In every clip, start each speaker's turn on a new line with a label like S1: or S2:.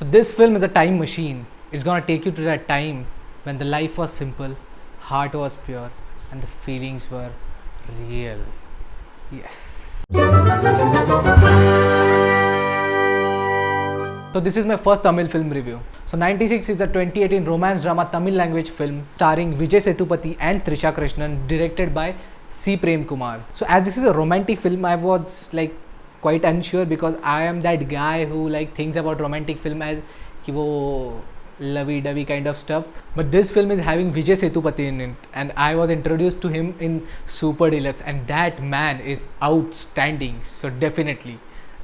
S1: So this film is a time machine. It's gonna take you to that time when the life was simple, heart was pure, and the feelings were real. Yes. So this is my first Tamil film review. So 96 is the 2018 romance drama Tamil language film starring Vijay Sethupathi and Trisha Krishnan, directed by C. Prem Kumar. So as this is a romantic film, I was like quite unsure because I am that guy who like thinks about romantic film as कि वो lovey-dovey kind of stuff. But this film is having Vijay Sethupathi in it, and I was introduced to him in Super Deluxe, and that man is outstanding. So definitely,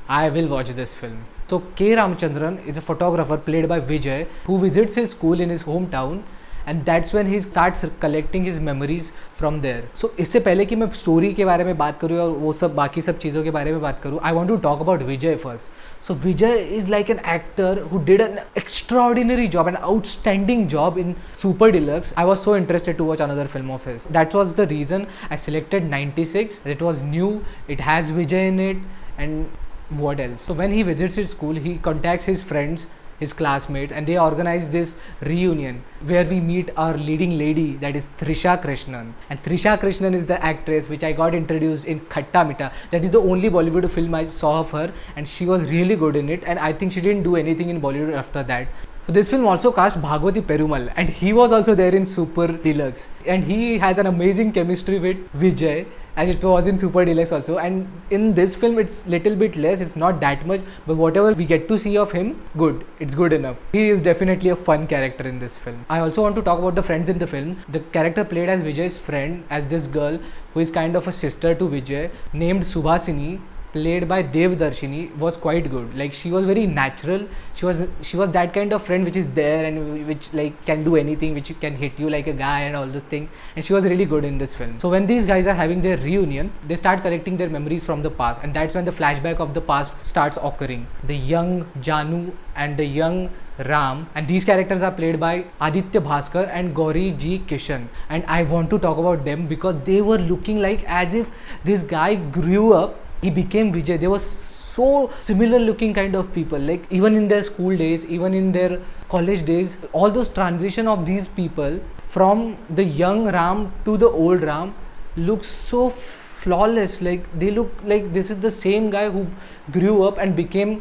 S1: I will watch this film. So K. Ramachandran is a photographer played by Vijay who visits his school in his hometown, and that's when he starts collecting his memories from there. So इससे पहले कि मैं story के बारे में बात करूँ और वो सब बाकी सब चीज़ों के बारे में बात करूँ, I want to talk about Vijay first. So Vijay is like an actor who did an extraordinary job, an outstanding job in Super Deluxe. I was so interested to watch another film of his. That was the reason I selected 96. It was new, it has Vijay in it, and what else? So when he visits his school, he contacts his friends, his classmates, and they organize this reunion where we meet our leading lady, that is Trisha Krishnan. And Trisha Krishnan is the actress which I got introduced in Khatta Meetha. That is the only Bollywood film I saw of her, and she was really good in it, and I think she didn't do anything in Bollywood after that. So this film also cast Bhagwati Perumal, and he was also there in Super Deluxe, and he has an amazing chemistry with Vijay, as it was in Super Deluxe also. And in this film it's little bit less, it's not that much, but whatever we get to see of him, good, it's good enough. He is definitely a fun character in this film. I also want to talk about the friends in the film. The character played as Vijay's friend, as this girl who is kind of a sister to Vijay, named Subhasini, played by Devdarshini, was quite good. Like she was very natural. She was that kind of friend which is there and which like can do anything, which can hit you like a guy and all those things. And she was really good in this film. So when these guys are having their reunion, they start collecting their memories from the past, and that's when the flashback of the past starts occurring. The young Janu and the young Ram, and these characters are played by Aditya Bhaskar and Gauri G. Kishan, and I want to talk about them because they were looking like as if this guy grew up, he became Vijay. They were so similar looking kind of people, like even in their school days, even in their college days, all those transition of these people from the young Ram to the old Ram looks so flawless. Like they look like this is the same guy who grew up and became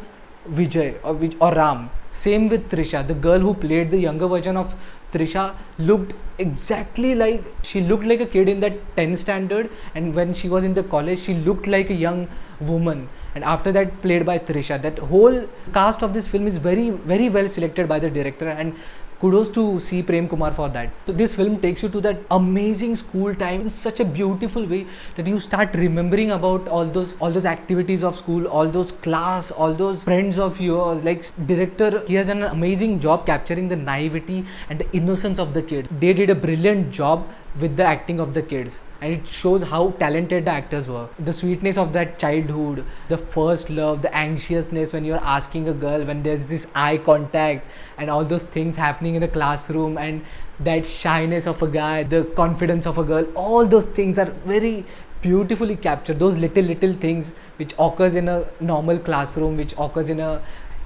S1: Vijay or Ram. Same with Trisha, the girl who played the younger version of Trisha looked exactly like, she looked like a kid in that 10th standard, and when she was in the college she looked like a young woman, and after that played by Trisha. That whole cast of this film is very well selected by the director, and kudos to C. Prem Kumar for that. So this film takes you to that amazing school time in such a beautiful way that you start remembering about all those activities of school, all those class, all those friends of yours. Like director, he has done an amazing job capturing the naivety and the innocence of the kids. They did a brilliant job with the acting of the kids, and it shows how talented the actors were. The sweetness of that childhood, the first love, the anxiousness when you're asking a girl, when there's this eye contact and all those things happening in the classroom, and that shyness of a guy, the confidence of a girl, all those things are very beautifully captured. Those little things which occurs in a normal classroom, which occurs in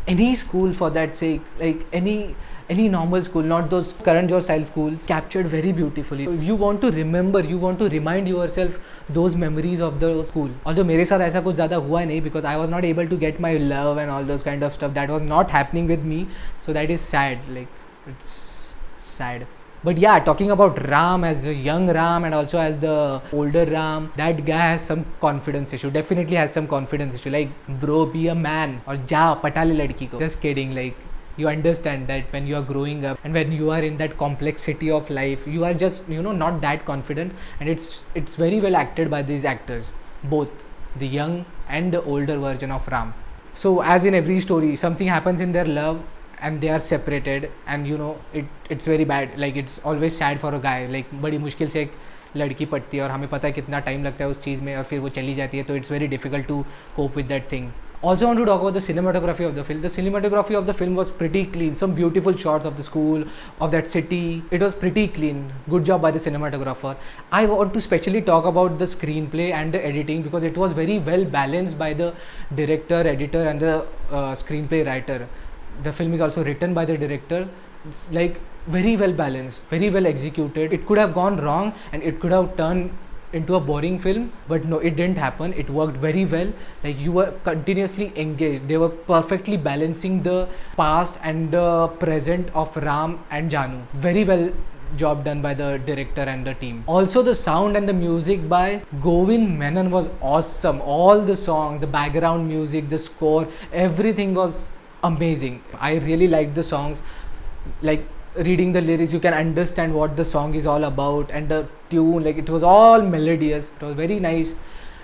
S1: any school for that sake, like any normal school, not those Karan Johar style schools, captured very beautifully. So you want to remember, you want to remind yourself those memories of the school. Although मेरे साथ ऐसा कुछ ज़्यादा हुआ नहीं, because I was not able to get my love and all those kind of stuff. That was not happening with me, so that is sad. Like it's sad. But yeah, talking about Ram as a young Ram and also as the older Ram, that guy has some confidence issue. Definitely has some confidence issue. Like, bro, be a man or ja pata le ladki ko. Just kidding. Like, you understand that when you are growing up and when you are in that complexity of life, you are just, not that confident, and it's very well acted by these actors, both the young and the older version of Ram. So as in every story, something happens in their love and they are separated, and it's very bad. Like it's always sad for a guy. Like बड़ी मुश्किल से एक लड़की पटती है और हमें पता है कितना टाइम लगता है उस चीज़ में, और फिर वो चली जाती है, तो it's very difficult to cope with that thing. Also want to talk about the cinematography of the film. The cinematography of the film was pretty clean. Some beautiful shots of the school, of that city. It was pretty clean. Good job by the cinematographer. I want to specially talk about the screenplay and the editing, because it was very well balanced by the director, editor and the screenplay writer. The film is also written by the director. It's like very well balanced, very well executed. It could have gone wrong and it could have turned into a boring film, but no, it didn't happen. It worked very well. Like you were continuously engaged. They were perfectly balancing the past and the present of Ram and Janu. Very well job done by the director and the team. Also, the sound and the music by Govind Menon was awesome. All the songs, the background music, the score, everything was amazing. I really liked the songs. Like reading the lyrics, you can understand what the song is all about, and the tune, like it was all melodious. It was very nice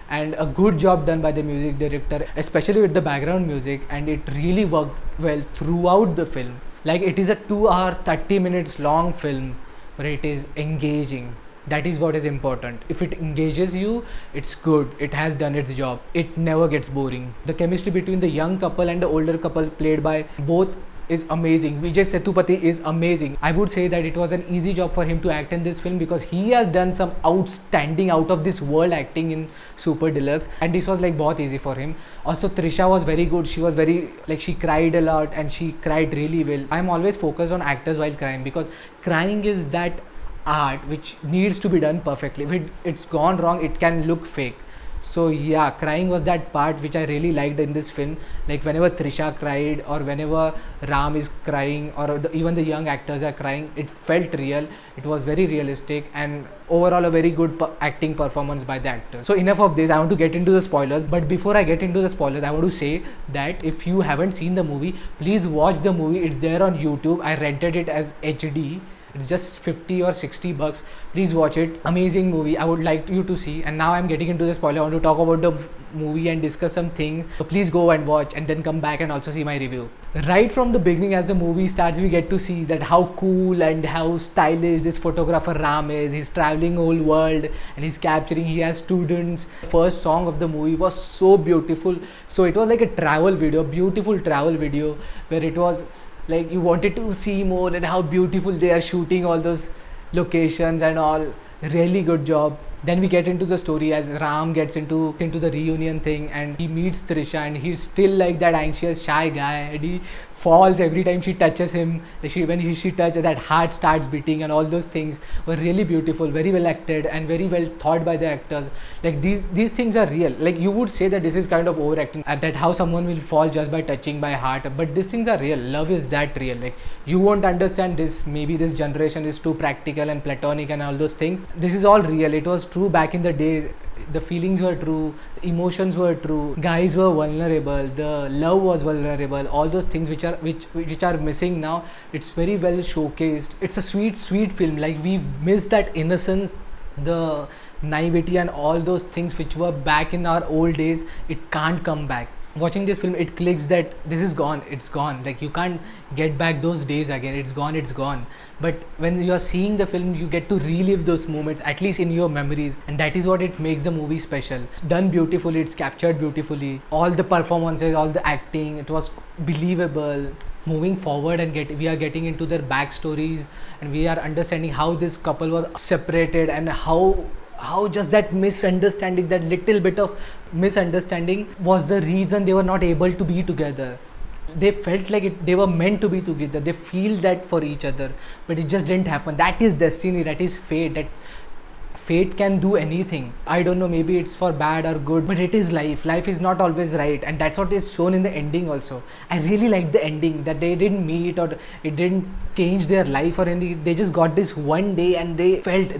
S1: and a good job done by the music director, especially with the background music, and it really worked well throughout the film. Like it is a 2 hour 30 minutes long film, but it is engaging. That is what is important. If it engages you, it's good. It has done its job. It never gets boring. The chemistry between the young couple and the older couple played by both is amazing. Vijay Sethupathi is amazing. I would say that it was an easy job for him to act in this film because he has done some outstanding, out of this world acting in Super Deluxe, and this was like बहुत easy for him. Also Trisha was very good. She was very, like, she cried a lot and she cried really well. I'm always focused on actors while crying because crying is that art which needs to be done perfectly. If it's gone wrong, it can look fake. So yeah, crying was that part which I really liked in this film. Like whenever Trisha cried or whenever Ram is crying or even the young actors are crying, it felt real. It was very realistic and overall a very good acting performance by the actors. So enough of this, I want to get into the spoilers. But before I get into the spoilers, I want to say that if you haven't seen the movie, please watch the movie. It's there on YouTube. I rented it as HD. It's just 50 or 60 bucks. Please watch it. Amazing movie. I would like you to see. And now I'm getting into the spoiler. I want to talk about the movie and discuss some things. So please go and watch and then come back and also see my review. Right from the beginning, as the movie starts, we get to see that how cool and how stylish this photographer Ram is. He's traveling whole world and he's capturing. He has students. First song of the movie was so beautiful. So it was like a travel video, beautiful travel video, where it was like you wanted to see more and how beautiful they are shooting all those locations and all. Really good job. Then we get into the story as Ram gets into the reunion thing and he meets Trisha and he's still like that anxious, shy guy, and he falls every time she touches him. When she touches, that heart starts beating, and all those things were really beautiful, very well acted and very well thought by the actors. Like these things are real. Like you would say that this is kind of overacting, that how someone will fall just by touching by heart, but these things are real. Love is that real. Like you won't understand this, maybe this generation is too practical and platonic and all those things. This is all real. It was true back in the days. The feelings were true, the emotions were true, guys were vulnerable, the love was vulnerable, all those things which are missing now. It's very well showcased. It's a sweet film. Like we've missed that innocence, the naivety and all those things which were back in our old days. It can't come back. Watching this film, it clicks that this is gone. It's gone. Like you can't get back those days again. It's gone. But when you are seeing the film, you get to relive those moments, at least in your memories, and that is what it makes the movie special. It's done beautifully. It's captured beautifully. All the performances, all the acting, it was believable. Moving forward and we are getting into their backstories, and we are understanding how this couple was separated and how just that misunderstanding, that little bit of misunderstanding was the reason they were not able to be together. They felt like they were meant to be together. They feel that for each other, but it just didn't happen. That is destiny. That is fate. That fate can do anything. I don't know, maybe it's for bad or good, but it is life. Life is not always right, and that's what is shown in the ending also. I really like the ending, that they didn't meet or it didn't change their life or anything. They just got this one day and they felt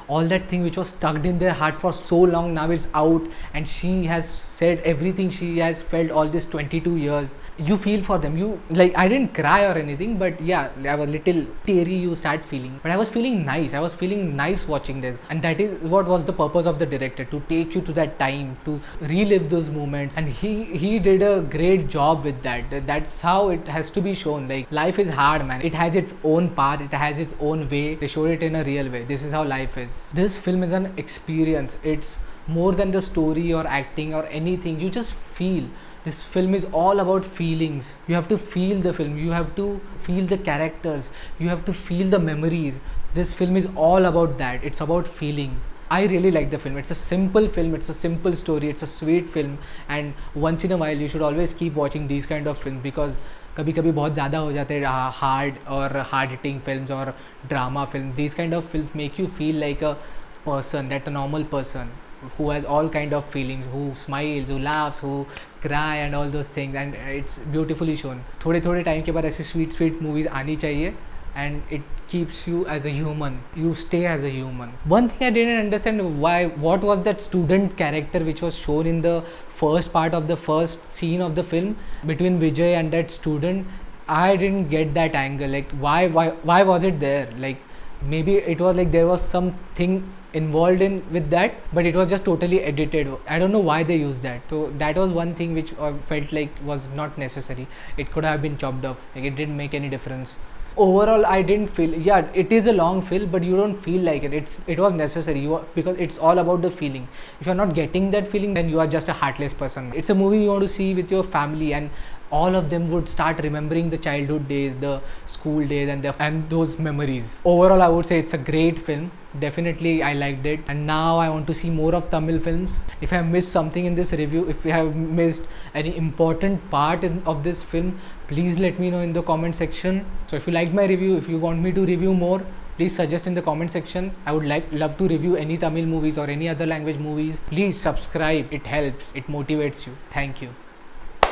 S1: all that thing which was stuck in their heart for so long now is out, and she has said everything she has felt all this 22 years. You feel for them. You, like, I didn't cry or anything, but yeah, I was a little teary. You start feeling, but I was feeling nice watching this, and that is what was the purpose of the director, to take you to that time, to relive those moments, and he did a great job with that. That's how it has to be shown. Like, life is hard, man. It has its own path, it has its own way. They showed it in a real way. This is how life is. This film is an experience. It's more than the story or acting or anything. You just feel. This film is all about feelings. You have to feel the film. You have to feel the characters. You have to feel the memories. This film is all about that. It's about feeling. I really like the film. It's a simple film. It's a simple story. It's a sweet film. And once in a while, you should always keep watching these kind of films, because कभी कभी बहुत ज़्यादा हो जाते हैं hard और hard hitting films और drama film. These kind of film make you feel like a person, that a normal person who has all kind of feelings, who smiles, who laughs, who cry and all those things, and it's beautifully shown. थोड़े थोड़े time के बाद ऐसी sweet sweet movies आनी चाहिए, and it keeps you as a human, you stay as a human. One thing I didn't understand, why, what was that student character which was shown in the first part of the first scene of the film between Vijay and that student. I didn't get that angle, like why was it there? Like maybe it was like there was something involved in with that, but it was just totally edited. I don't know why they used that. So that was one thing which felt like was not necessary. It could have been chopped off, like it didn't make any difference. Overall I didn't feel, yeah, it is a long film, but you don't feel like it was necessary. Because it's all about the feeling. If you're not getting that feeling, then you are just a heartless person. It's a movie you want to see with your family, and all of them would start remembering the childhood days, the school days, and those memories. Overall I would say it's a great film. Definitely I liked it, and now I want to see more of Tamil films. If I have missed something in this review, if I have missed any important part of this film, please let me know in the comment section. So if you liked my review, if you want me to review more, please suggest in the comment section. I would love to review any Tamil movies or any other language movies. Please subscribe, it helps, it motivates you. Thank you.